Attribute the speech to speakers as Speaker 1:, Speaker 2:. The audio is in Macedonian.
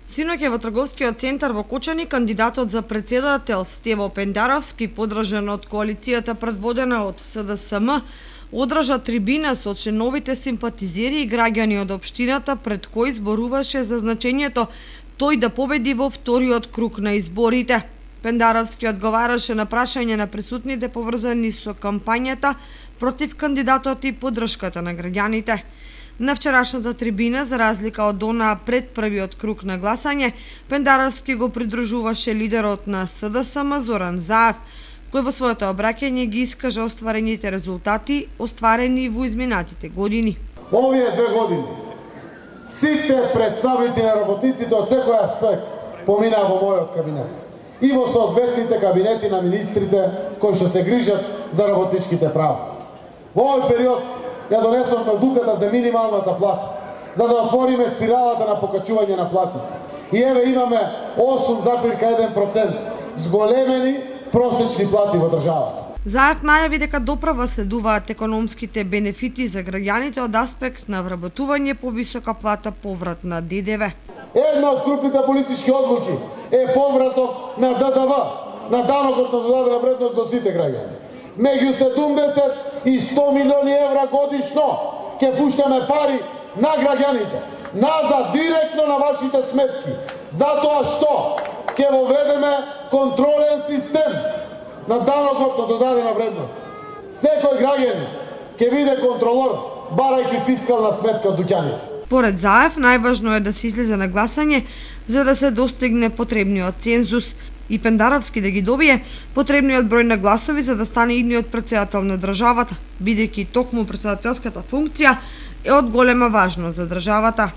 Speaker 1: Синоќа во трговскиот центар во Кочани кандидатот за претседател Стево Пендаровски, подржан од коалицијата предводена од СДСМ, одржа трибина со членовите симпатизери и граѓани од општината пред кои зборуваше за значењето тој да победи во вториот круг на изборите. Пендаровски одговараше на прашање на присутните поврзани со кампањата против кандидатот и поддршката на граѓаните. На вчерашната трибина, за разлика од она пред првиот круг на гласање, Пендаровски го придружуваше лидерот на СДСМ Зоран Заев, кој во своето обраќање ги искажа остварените резултати, остварени во изминатите години.
Speaker 2: Овие 2 години сите представници на работниците од секој аспект поминаа во мојот кабинет и во соодветните кабинети на министрите кои што се грижат за работничките права. Во овој период ја донесовме одлуката за минималната плата, за да отвориме спиралата на покачување на платите. И еве имаме 8,1% зголемени просечни плати во државата.
Speaker 1: Заев најави дека доправа следуваат економските бенефити за граѓаните од аспект на вработување по висока плата, поврат на ДДВ.
Speaker 2: Една од крупните политички одлуки е повраток на ДДВ, на данокот на додадена вредност до сите граѓани. Меѓу 70 и 100 милиони евра годишно ќе пуштаме пари на граѓаните, назад директно на вашите сметки, затоа што ќе воведеме контролен систем на данокот на додадена вредност. Секој граѓанин ќе биде контролор, барајќи фискална сметка од дуќаните.
Speaker 1: Поред Заев, најважно е да се излезе на гласање за да се достигне потребниот цензус и Пендаровски да ги добие потребниот број на гласови за да стане идниот претседател на државата, бидејќи токму претседателската функција е од голема важност за државата.